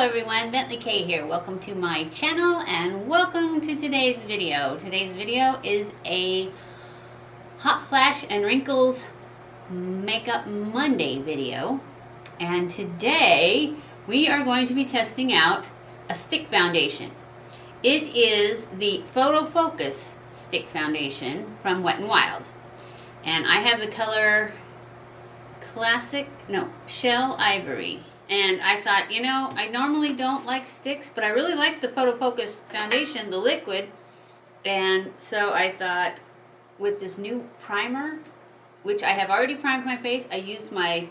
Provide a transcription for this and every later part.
everyone, BentlyK here. Welcome to my channel and welcome to today's video. Today's video is a Hot Flash and Wrinkles Makeup Monday video. And today we are going to be testing out a stick foundation. It is the PhotoFocus Stick Foundation from Wet n Wild. And I have the color Shell Ivory. And I thought, you know, I normally don't like sticks, but I really like the PhotoFocus foundation, the liquid. And so I thought, with this new primer, which I have already primed my face, I used my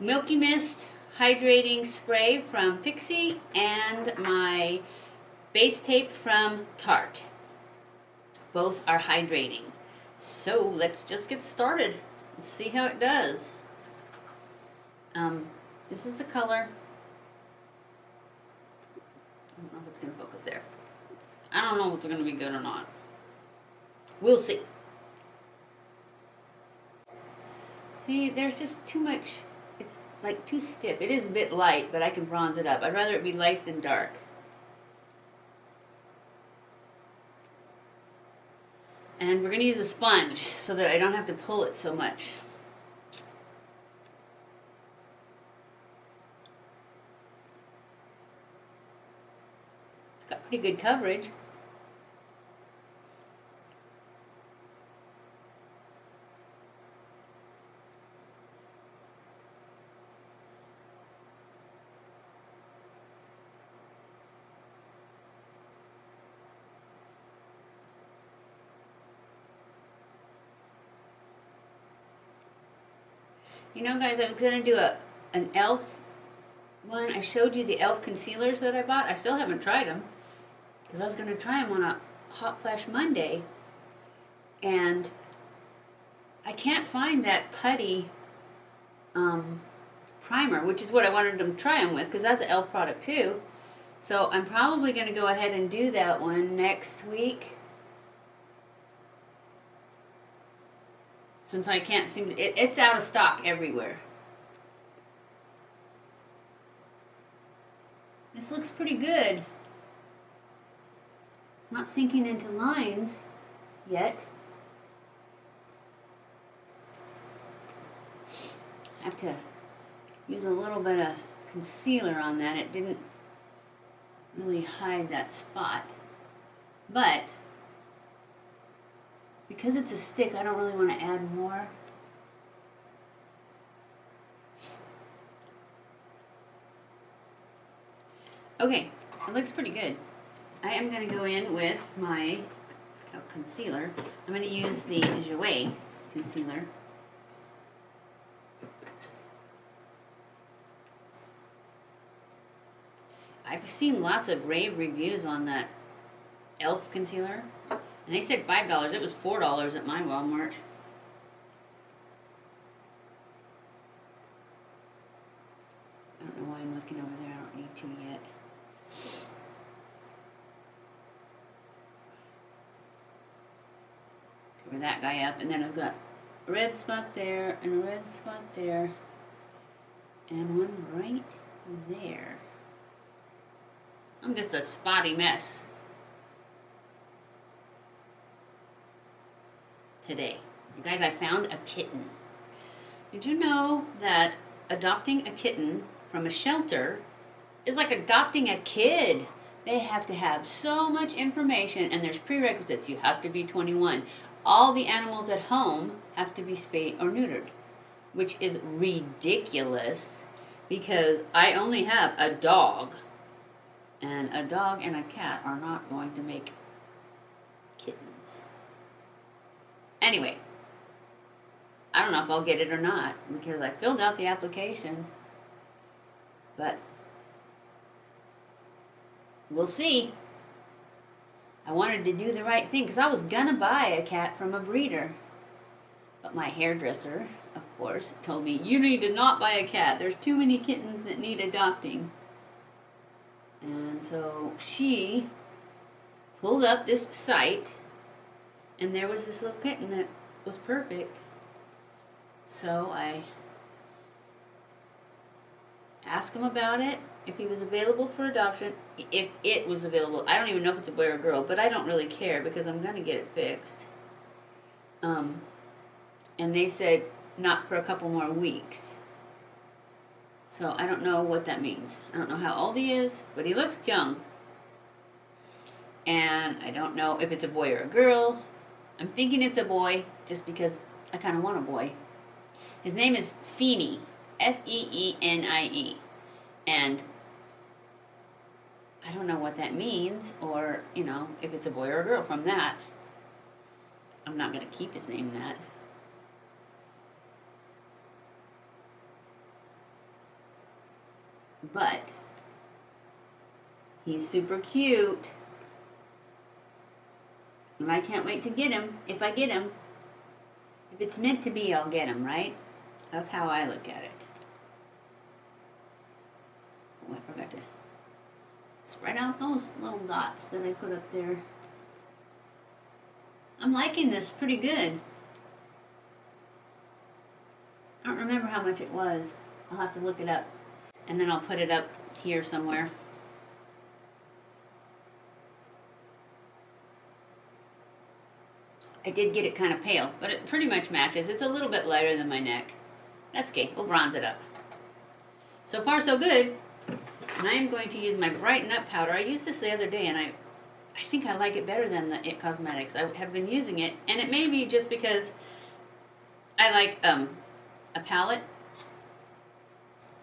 Milky Mist Hydrating Spray from Pixie and my base tape from Tarte. Both are hydrating. So let's just get started and see how it does. This is the color. I don't know if it's going to focus there. I don't know if it's going to be good or not. We'll see. See, there's just too much. It's like too stiff. It is a bit light, but I can bronze it up. I'd rather it be light than dark. And we're going to use a sponge so that I don't have to pull it so much. Got pretty good coverage. You know, guys, I was going to do an e.l.f. one. I showed you the e.l.f. concealers that I bought. I still haven't tried them because I was going to try them on a Hot Flash Monday. And I can't find that putty primer, which is what I wanted them to try them with because that's an e.l.f. product too. So I'm probably going to go ahead and do that one next week. Since I can't seem to, it's out of stock everywhere. This looks pretty good. It's not sinking into lines yet. I have to use a little bit of concealer on that. It didn't really hide that spot. But because it's a stick, I don't really want to add more. Okay, it looks pretty good. I am going to go in with my concealer. I'm going to use the Jouer concealer. I've seen lots of rave reviews on that e.l.f. concealer. And they said $5. It was $4 at my Walmart. I don't know why I'm looking over there. I don't need to yet. Cover that guy up. And then I've got a red spot there and a red spot there. And one right there. I'm just a spotty mess today. You guys, I found a kitten. Did you know that adopting a kitten from a shelter is like adopting a kid? They have to have so much information and there's prerequisites. You have to be 21. All the animals at home have to be spayed or neutered, which is ridiculous because I only have a dog. And a dog and a cat are not going to make kittens. Anyway, I don't know if I'll get it or not because I filled out the application. But we'll see. I wanted to do the right thing because I was going to buy a cat from a breeder. But my hairdresser, of course, told me, you need to not buy a cat. There's too many kittens that need adopting. And so she pulled up this site, and there was this little kitten that was perfect. So I asked him about it, if he was available for adoption, if it was available. I don't even know if it's a boy or a girl, but I don't really care because I'm going to get it fixed. And they said not for a couple more weeks. So I don't know what that means. I don't know how old he is, but he looks young. And I don't know if it's a boy or a girl. I'm thinking it's a boy just because I kind of want a boy. His name is Feenie, F-E-E-N-I-E. And I don't know what that means, or, you know, if it's a boy or a girl from that. I'm not going to keep his name that. But he's super cute. And I can't wait to get him, if I get him. If it's meant to be, I'll get him, right? That's how I look at it. Oh, I forgot to spread out those little dots that I put up there. I'm liking this pretty good. I don't remember how much it was. I'll have to look it up. And then I'll put it up here somewhere. I did get it kind of pale, but it pretty much matches. It's a little bit lighter than my neck. That's okay. We'll bronze it up. So far, so good. And I am going to use my Brighten Up powder. I used this the other day, and I think I like it better than the It Cosmetics. I have been using it, and it may be just because I like a palette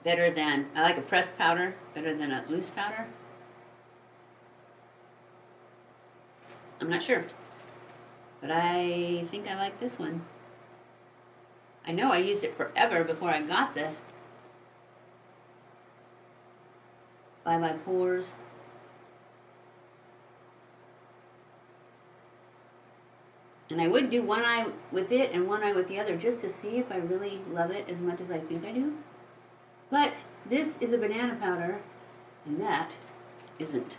better than, I like a pressed powder better than a loose powder. I'm not sure. But I think I like this one. I know I used it forever before I got the Bye Bye Pores. And I would do one eye with it and one eye with the other just to see if I really love it as much as I think I do. But this is a banana powder and that isn't.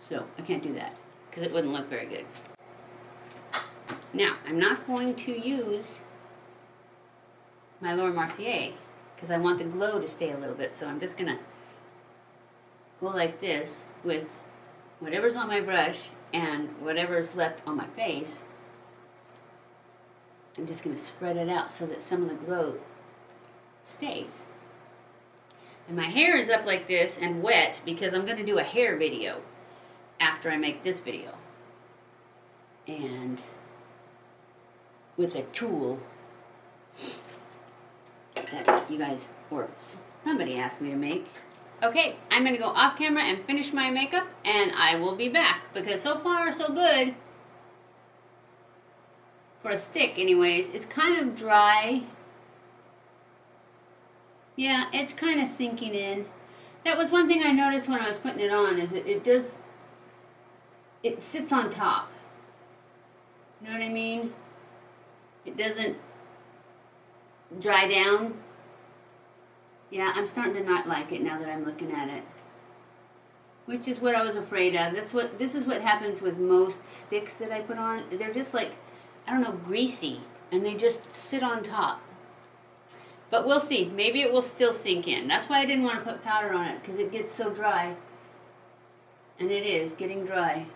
So I can't do that because it wouldn't look very good. Now, I'm not going to use my Laura Mercier because I want the glow to stay a little bit. So I'm just going to go like this with whatever's on my brush and whatever's left on my face. I'm just going to spread it out so that some of the glow stays. And my hair is up like this and wet because I'm going to do a hair video after I make this video. And with a tool that you guys, or somebody asked me to make. Okay, I'm going to go off camera and finish my makeup, and I will be back, because so far, so good. For a stick, anyways. It's kind of dry. Yeah, it's kind of sinking in. That was one thing I noticed when I was putting it on, is it sits on top. You know what I mean? It doesn't dry down. Yeah, I'm starting to not like it now that I'm looking at it. Which is what I was afraid of. This is what happens with most sticks that I put on. They're just like, I don't know, greasy. And they just sit on top. But we'll see. Maybe it will still sink in. That's why I didn't want to put powder on it, because it gets so dry. And it is getting dry.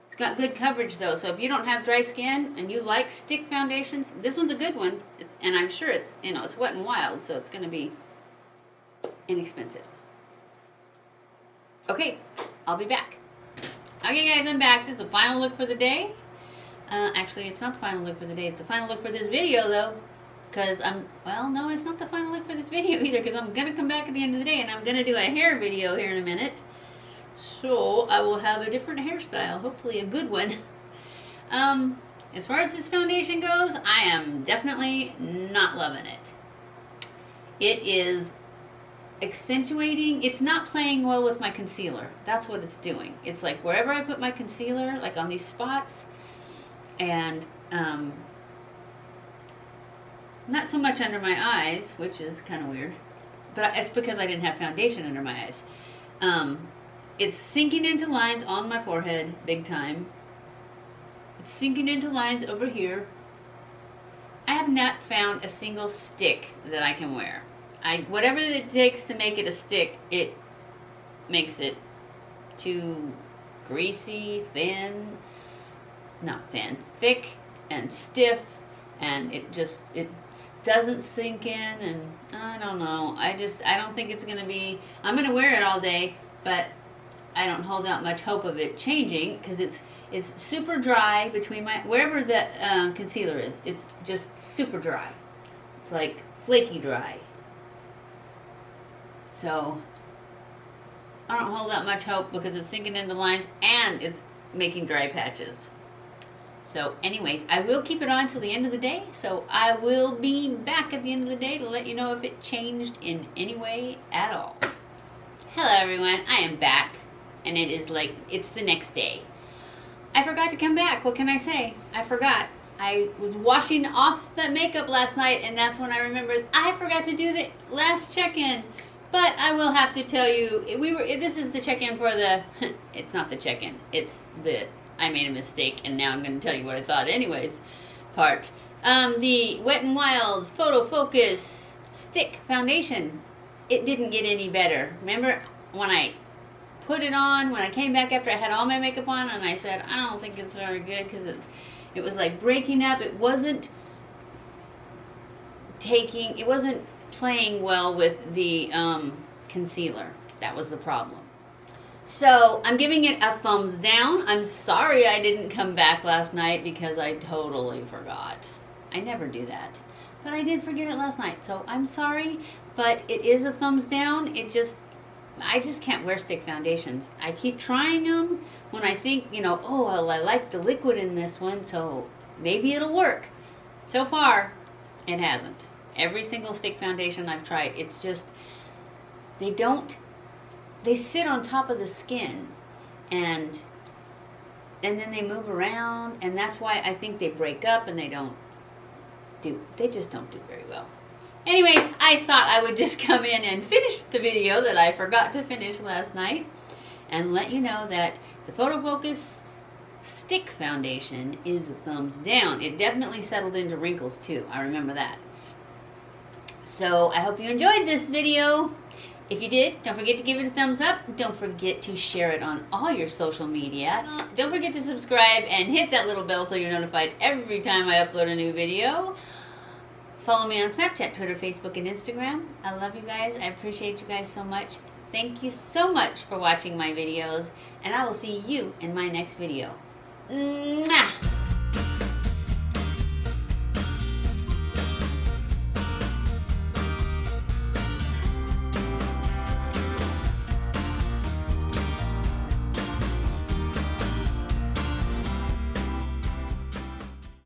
It's got good coverage though, so if you don't have dry skin and you like stick foundations, this one's a good one. And I'm sure it's, you know, it's Wet n Wild, so it's going to be inexpensive. Okay, I'll be back. Okay guys, I'm back. This is the final look for the day. Actually, it's not the final look for the day. It's the final look for this video though. Because well, no, it's not the final look for this video either, because I'm going to come back at the end of the day and I'm going to do a hair video here in a minute. So I will have a different hairstyle, hopefully a good one. As far as this foundation goes, I am definitely not loving it. It is accentuating, it's not playing well with my concealer. That's what it's doing. It's like wherever I put my concealer, like on these spots, and not so much under my eyes, which is kind of weird, but it's because I didn't have foundation under my eyes. It's sinking into lines on my forehead, big time. It's sinking into lines over here. I have not found a single stick that I can wear. Whatever it takes to make it a stick, it makes it too greasy, thin, not thin, thick and stiff, and it doesn't sink in, and I don't know. I don't think it's gonna be, I'm gonna wear it all day, but I don't hold out much hope of it changing, because it's super dry between wherever the concealer is. It's just super dry. It's like flaky dry. So I don't hold out much hope because it's sinking into lines and it's making dry patches. So anyways, I will keep it on till the end of the day. So I will be back at the end of the day to let you know if it changed in any way at all. Hello everyone, I am back, and it's the next day. I forgot to come back. What can I say? I forgot. I was washing off that makeup last night, and that's when I remembered I forgot to do the last check-in. But I will have to tell you, this is the check-in for the, it's not the check-in, it's the, I made a mistake, and now I'm going to tell you what I thought anyways, part. The Wet n Wild PhotoFocus Stick Foundation, it didn't get any better. Remember when I put it on, when I came back after I had all my makeup on, and I said, I don't think it's very good, because it was like breaking up. It wasn't playing well with the concealer. That was the problem. So I'm giving it a thumbs down. I'm sorry I didn't come back last night because I totally forgot. I never do that. But I did forget it last night, so I'm sorry, but it is a thumbs down. I just can't wear stick foundations. I keep trying them when I think, oh, well, I like the liquid in this one, so maybe it'll work. So far, it hasn't. Every single stick foundation I've tried, it's just, they sit on top of the skin, and then they move around, and that's why I think they break up, and they just don't do very well. Anyways, I thought I would just come in and finish the video that I forgot to finish last night, and let you know that the PhotoFocus Stick Foundation is a thumbs down. It definitely settled into wrinkles too. I remember that. So I hope you enjoyed this video. If you did, don't forget to give it a thumbs up. Don't forget to share it on all your social media. Don't forget to subscribe and hit that little bell so you're notified every time I upload a new video. Follow me on Snapchat, Twitter, Facebook, and Instagram. I love you guys. I appreciate you guys so much. Thank you so much for watching my videos, and I will see you in my next video. Mwah!